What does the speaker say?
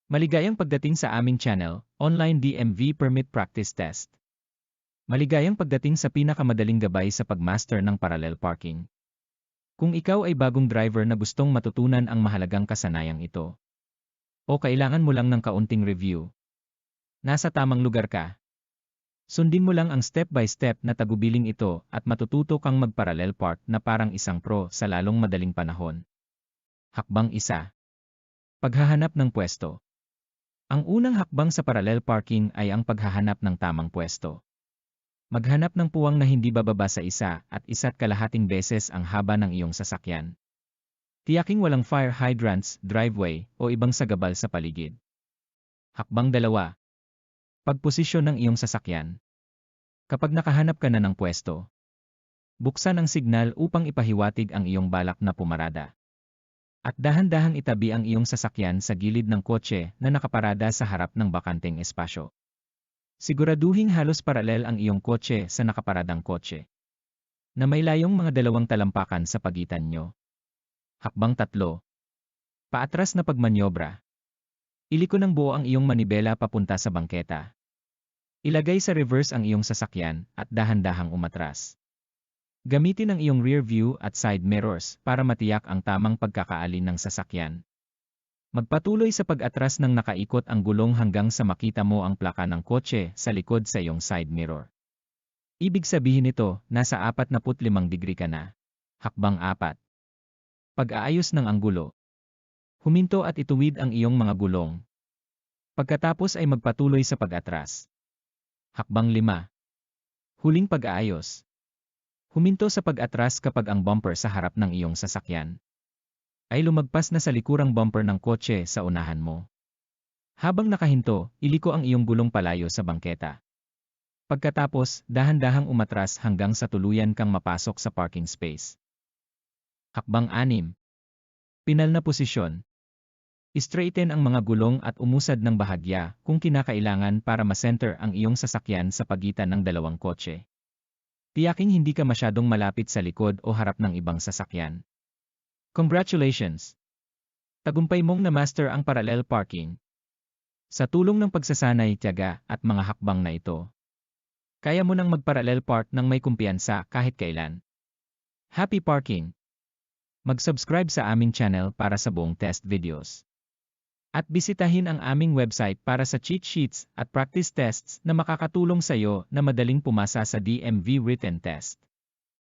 Maligayang pagdating sa aming channel, Online DMV Permit Practice Test. Maligayang pagdating sa pinakamadaling gabay sa pagmaster ng parallel parking. Kung ikaw ay bagong driver na gustong matutunan ang mahalagang kasanayang ito, o kailangan mo lang ng kaunting review, nasa tamang lugar ka. Sundin mo lang ang step-by-step na tagubiling ito at matututo kang mag-parallel park na parang isang pro sa lalong madaling panahon. Hakbang 1. Paghahanap ng pwesto. Ang unang hakbang sa parallel parking ay ang paghahanap ng tamang pwesto. Maghanap ng puwang na hindi bababa sa 1.5 beses ang haba ng iyong sasakyan. Tiyaking walang fire hydrants, driveway, o ibang sagabal sa paligid. Hakbang 2. Pagposisyon ng iyong sasakyan. Kapag nakahanap ka na ng pwesto, buksan ang signal upang ipahiwatig ang iyong balak na pumarada. At dahan-dahang itabi ang iyong sasakyan sa gilid ng kotse na nakaparada sa harap ng bakanteng espasyo. Siguraduhing halos paralel ang iyong kotse sa nakaparadang kotse, na may layong mga 2 talampakan sa pagitan nyo. Hakbang 3. Paatras na pagmanyobra. Iliko ng buo ang iyong manibela papunta sa bangketa. Ilagay sa reverse ang iyong sasakyan at dahan-dahang umatras. Gamitin ang iyong rear view at side mirrors para matiyak ang tamang pagkakaalin ng sasakyan. Magpatuloy sa pag-atras ng nakaikot ang gulong hanggang sa makita mo ang plaka ng kotse sa likod sa iyong side mirror. Ibig sabihin nito, nasa 45 degree ka na. Hakbang 4. Pag-aayos ng anggulo. Huminto at ituwid ang iyong mga gulong. Pagkatapos ay magpatuloy sa pag-atras. Hakbang 5. Huling pag-aayos. Huminto sa pag-atras kapag ang bumper sa harap ng iyong sasakyan ay lumagpas na sa likurang bumper ng kotse sa unahan mo. Habang nakahinto, iliko ang iyong gulong palayo sa bangketa. Pagkatapos, dahan-dahang umatras hanggang sa tuluyan kang mapasok sa parking space. Hakbang 6. Pinal na posisyon. Straighten ang mga gulong at umusad ng bahagya kung kinakailangan para ma-center ang iyong sasakyan sa pagitan ng dalawang kotse. Tiyaking hindi ka masyadong malapit sa likod o harap ng ibang sasakyan. Congratulations! Tagumpay mong na-master ang parallel parking. Sa tulong ng pagsasanay, tiyaga at mga hakbang na ito, kaya mo nang mag-parallel park ng may kumpiyansa kahit kailan. Happy parking! Mag-subscribe sa aming channel para sa buong test videos. At bisitahin ang aming website para sa cheat sheets at practice tests na makakatulong sa iyo na madaling pumasa sa DMV written test.